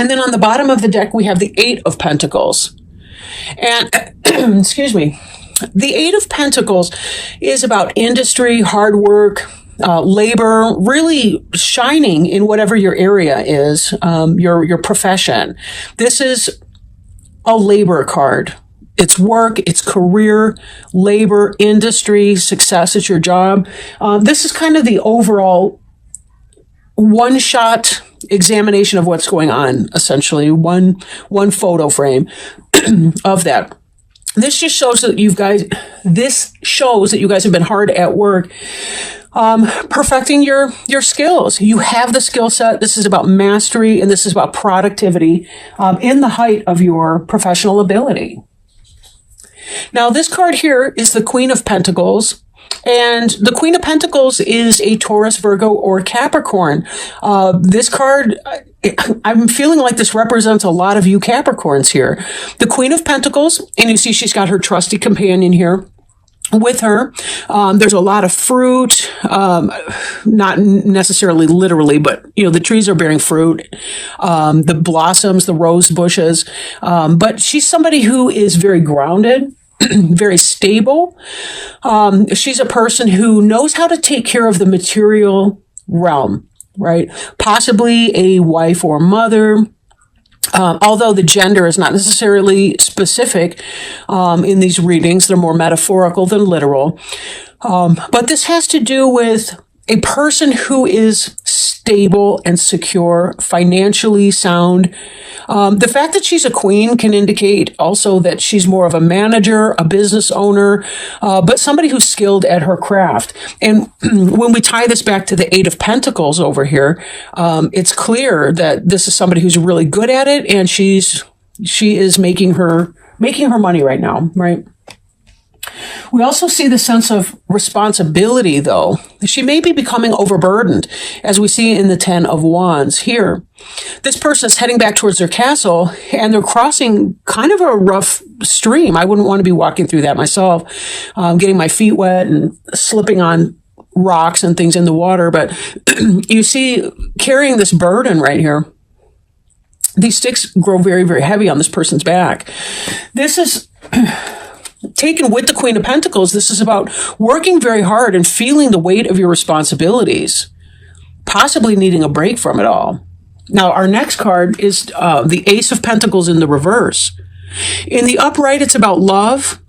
And then on the bottom of the deck, we have the Eight of Pentacles. And, excuse me, the Eight of Pentacles is about industry, hard work, labor, really shining in whatever your area is, your profession. This is a labor card. It's work, it's career, labor, industry, success at your job. This is kind of the overall one-shot examination of what's going on, essentially, one photo frame of that. This just shows that you guys have been hard at work, perfecting your skills. You have the skill set. This is about mastery, and this is about productivity in the height of your professional ability. Now, this card here is the Queen of Pentacles. And the Queen of Pentacles is a Taurus, Virgo, or Capricorn. This card, I'm feeling like this represents a lot of you Capricorns here. The Queen of Pentacles, and you see she's got her trusty companion here with her. There's a lot of fruit, not necessarily literally, but, the trees are bearing fruit, the blossoms, the rose bushes. But she's somebody who is very grounded, very stable. She's a person who knows how to take care of the material realm, right? Possibly a wife or mother. Although the gender is not necessarily specific in these readings, they're more metaphorical than literal. But this has to do with a person who is stable and secure, financially sound. The fact that she's a queen can indicate also that she's more of a manager, a business owner, but somebody who's skilled at her craft. And when we tie this back to the Eight of Pentacles over here, it's clear that this is somebody who's really good at it, and she is making her money right now, right? We also see the sense of responsibility, though. She may be becoming overburdened, as we see in the Ten of Wands here. This person is heading back towards their castle, and they're crossing kind of a rough stream. I wouldn't want to be walking through that myself, getting my feet wet and slipping on rocks and things in the water. But you see, carrying this burden right here, these sticks grow very, very heavy on this person's back. This is... taken with the Queen of Pentacles, this is about working very hard and feeling the weight of your responsibilities, possibly needing a break from it all. Now, our next card is the Ace of Pentacles in the reverse. In the upright, it's about love,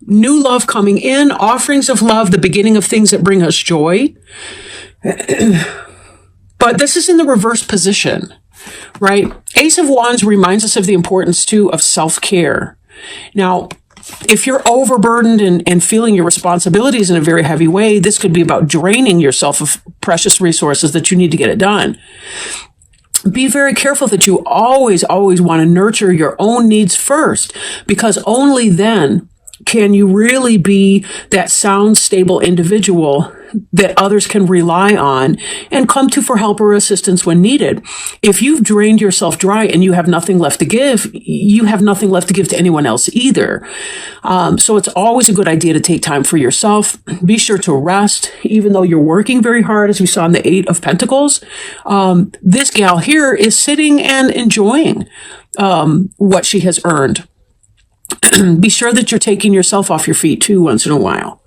new love coming in, offerings of love, the beginning of things that bring us joy. But this is in the reverse position, right? Ace of Wands reminds us of the importance, too, of self-care. Now, if you're overburdened and feeling your responsibilities in a very heavy way, this could be about draining yourself of precious resources that you need to get it done. Be very careful that you always want to nurture your own needs first, because only then can you really be that sound, stable individual that others can rely on and come to for help or assistance when needed. If you've drained yourself dry and you have nothing left to give, you have nothing left to give to anyone else either. So it's always a good idea to take time for yourself. Be sure to rest, even though you're working very hard, as we saw in the Eight of Pentacles. This gal here is sitting and enjoying what she has earned. Be sure that you're taking yourself off your feet, too, once in a while.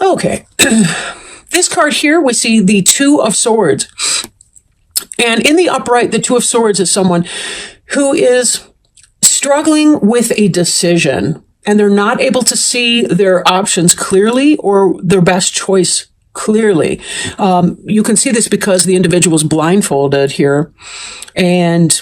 Okay. This card here, we see the Two of Swords. And in the upright, the Two of Swords is someone who is struggling with a decision, and they're not able to see their options clearly or their best choice clearly. You can see this because the individual is blindfolded here, and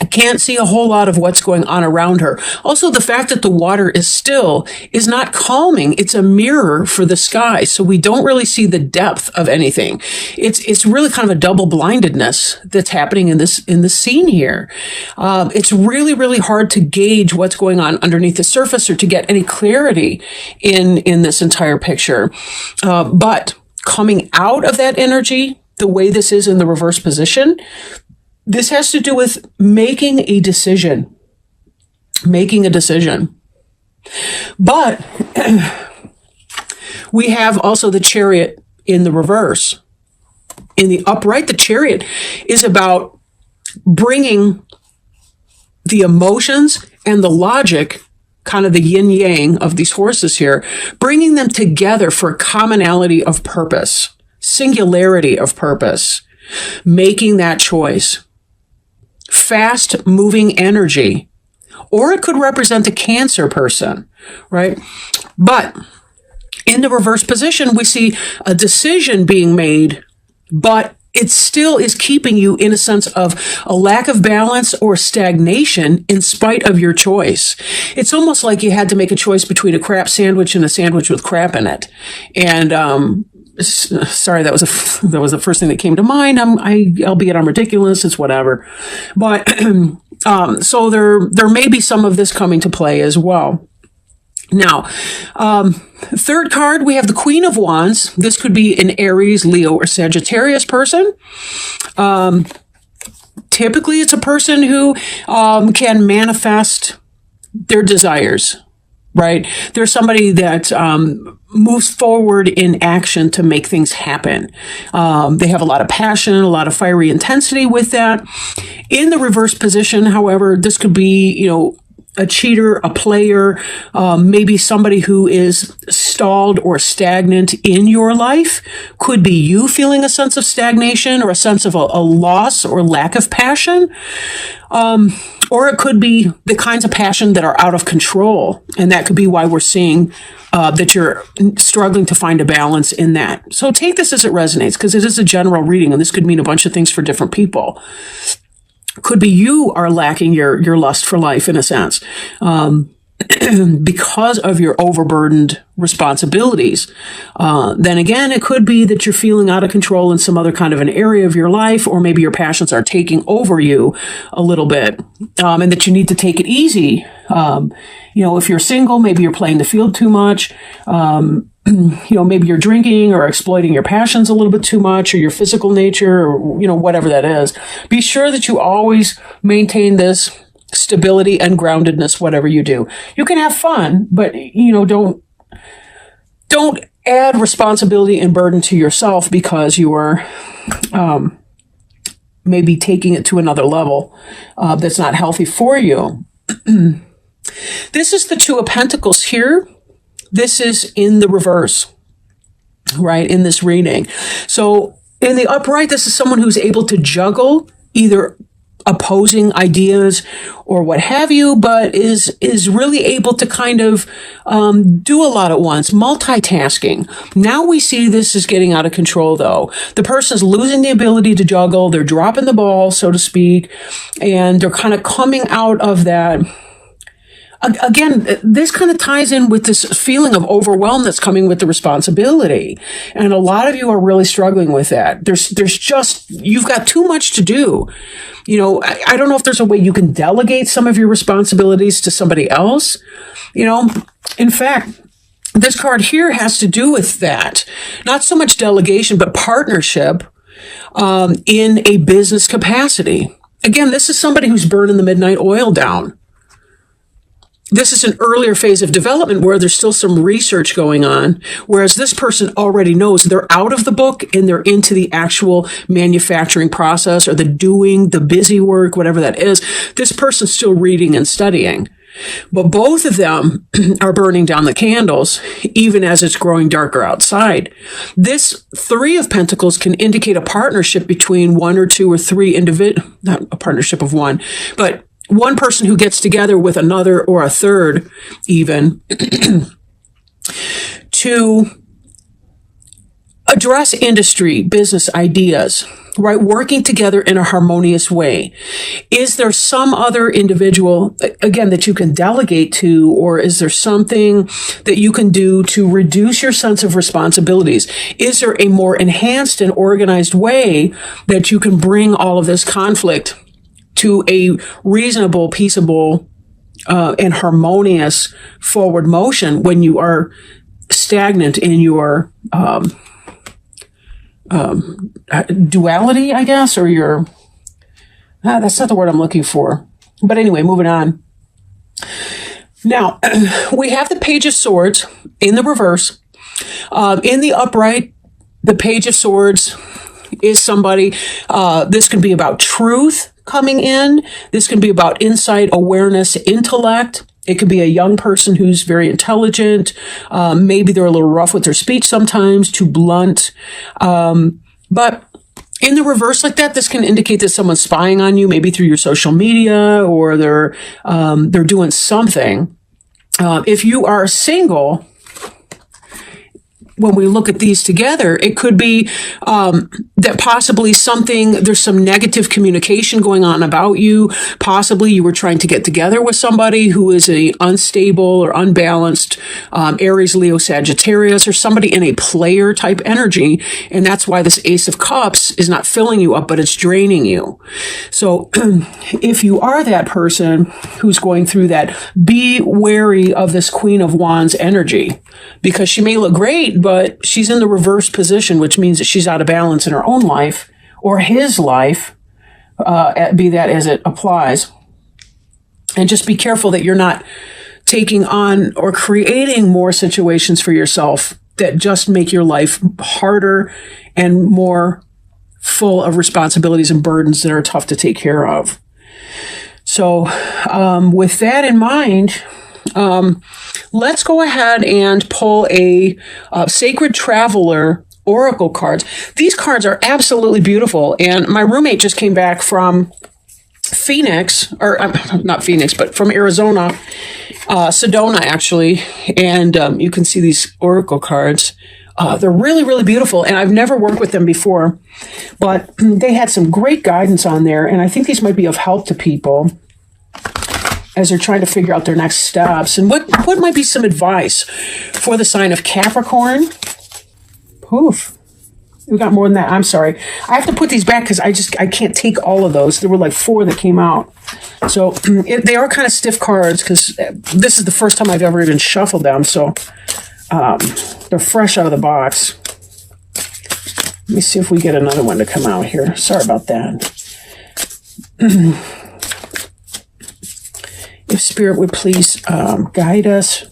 I can't see a whole lot of what's going on around her. Also, the fact that the water is still is not calming. It's a mirror for the sky, so we don't really see the depth of anything. It's really kind of a double blindedness that's happening in this scene here. It's really hard to gauge what's going on underneath the surface or to get any clarity in this entire picture. But coming out of that energy, the way this is in the reverse position, this has to do with making a decision. But we have also the Chariot in the reverse. In the upright, the Chariot is about bringing the emotions and the logic, kind of the yin yang of these horses here, bringing them together for a commonality of purpose, singularity of purpose, making that choice. Fast moving energy. Or it could represent a Cancer person, right? But in the reverse position, we see a decision being made, but it still is keeping you in a sense of a lack of balance or stagnation in spite of your choice. It's almost like you had to make a choice between a crap sandwich and a sandwich with crap in it. And sorry, that was the first thing that came to mind. Albeit I'm ridiculous. It's whatever. But so there may be some of this coming to play as well. Now, third card, we have the Queen of Wands. This could be an Aries, Leo, or Sagittarius person. Typically, it's a person who can manifest their desires, right? They're somebody that moves forward in action to make things happen. They have a lot of passion, a lot of fiery intensity with that. In the reverse position, however, this could be, a cheater, a player, maybe somebody who is stalled or stagnant in your life. Could be you feeling a sense of stagnation or a sense of a loss or lack of passion. Or it could be the kinds of passion that are out of control. And that could be why we're seeing that you're struggling to find a balance in that. So take this as it resonates, because it is a general reading, and this could mean a bunch of things for different people. Could be you are lacking your lust for life in a sense, because of your overburdened responsibilities. Then again, it could be that you're feeling out of control in some other kind of an area of your life, or maybe your passions are taking over you a little bit, and that you need to take it easy. If you're single, maybe you're playing the field too much. Maybe you're drinking or exploiting your passions a little bit too much, or your physical nature, or, whatever that is. Be sure that you always maintain this stability and groundedness, whatever you do. You can have fun, but, don't add responsibility and burden to yourself because you are, maybe taking it to another level, that's not healthy for you. This is the Two of Pentacles here. This is in the reverse, right, in this reading. So in the upright, this is someone who's able to juggle either opposing ideas or what have you, but is really able to kind of do a lot at once, multitasking. Now we see this is getting out of control, though. The person's losing the ability to juggle. They're dropping the ball, so to speak, and they're kind of coming out of that. Again, this kind of ties in with this feeling of overwhelm that's coming with the responsibility. And a lot of you are really struggling with that. You've got too much to do. I don't know if there's a way you can delegate some of your responsibilities to somebody else. In fact, this card here has to do with that. Not so much delegation, but partnership, in a business capacity. Again, this is somebody who's burning the midnight oil down. This is an earlier phase of development where there's still some research going on, whereas this person already knows they're out of the book and they're into the actual manufacturing process, or the busy work, whatever that is. This person's still reading and studying. But both of them are burning down the candles, even as it's growing darker outside. This Three of Pentacles can indicate a partnership between one or two or three not a partnership of one, but one person who gets together with another or a third even to address industry, business ideas, right? Working together in a harmonious way. Is there some other individual, again, that you can delegate to, or is there something that you can do to reduce your sense of responsibilities? Is there a more enhanced and organized way that you can bring all of this conflict to a reasonable, peaceable, and harmonious forward motion when you are stagnant in your duality, I guess, or your... that's not the word I'm looking for. But anyway, moving on. Now, we have the Page of Swords in the reverse. In the upright, the Page of Swords is somebody, this can be about truth coming in. This can be about insight, awareness, intellect. It could be a young person who's very intelligent. Maybe they're a little rough with their speech sometimes, too blunt. But in the reverse like that, this can indicate that someone's spying on you, maybe through your social media, or they're doing something. If you are single, when we look at these together, it could be that possibly there's some negative communication going on about you. Possibly you were trying to get together with somebody who is a unstable or unbalanced Aries, Leo, Sagittarius, or somebody in a player type energy. And that's why this Ace of Cups is not filling you up, but it's draining you. So if you are that person who's going through that, be wary of this Queen of Wands energy, because she may look great, but she's in the reverse position, which means that she's out of balance in her own life or his life, be that as it applies. And just be careful that you're not taking on or creating more situations for yourself that just make your life harder and more full of responsibilities and burdens that are tough to take care of. So with that in mind, let's go ahead and pull a Sacred Traveler Oracle cards. These cards are absolutely beautiful. And my roommate just came back from Phoenix, or not Phoenix, but from Arizona, Sedona, actually. And you can see these Oracle cards. They're really, really beautiful. And I've never worked with them before, but they had some great guidance on there. And I think these might be of help to people as they're trying to figure out their next steps. And what might be some advice for the sign of Capricorn? Poof. We got more than that. I'm sorry. I have to put these back because I can't take all of those. There were like 4 that came out. So they are kind of stiff cards because this is the first time I've ever even shuffled them. So they're fresh out of the box. Let me see if we get another one to come out here. Sorry about that. If Spirit would please guide us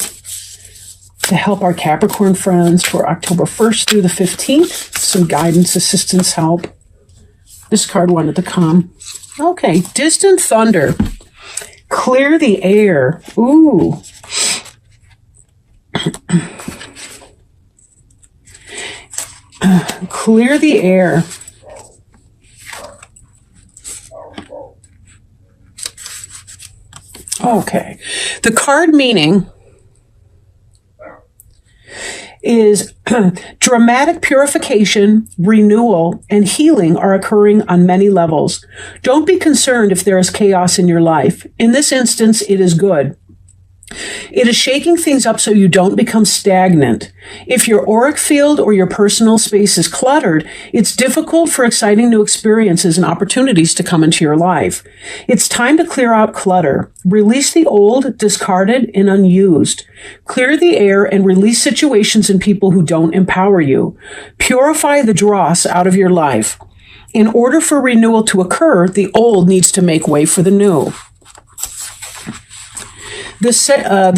to help our Capricorn friends for October 1st through the 15th. Some guidance, assistance, help. This card wanted to come. Okay, Distant Thunder. Clear the air. Ooh. Clear the air. Okay. The card meaning is dramatic purification, renewal, and healing are occurring on many levels. Don't be concerned if there is chaos in your life. In this instance, it is good. It is shaking things up so you don't become stagnant. If your auric field or your personal space is cluttered, it's difficult for exciting new experiences and opportunities to come into your life. It's time to clear out clutter. Release the old, discarded, and unused. Clear the air and release situations and people who don't empower you. Purify the dross out of your life. In order for renewal to occur, the old needs to make way for the new. The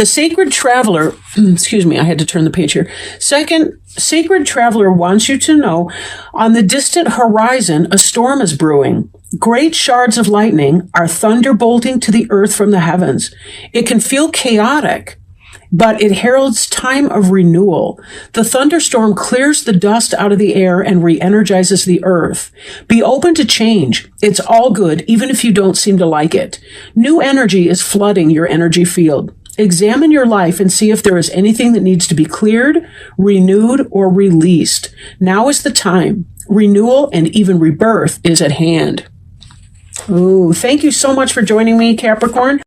Sacred Traveler, excuse me, I had to turn the page here. Sacred Traveler wants you to know, on the distant horizon, a storm is brewing. Great shards of lightning are thunderbolting to the earth from the heavens. It can feel chaotic, but it heralds time of renewal. The thunderstorm clears the dust out of the air and re-energizes the earth. Be open to change. It's all good, even if you don't seem to like it. New energy is flooding your energy field. Examine your life and see if there is anything that needs to be cleared, renewed, or released. Now is the time. Renewal and even rebirth is at hand. Ooh, thank you so much for joining me, Capricorn.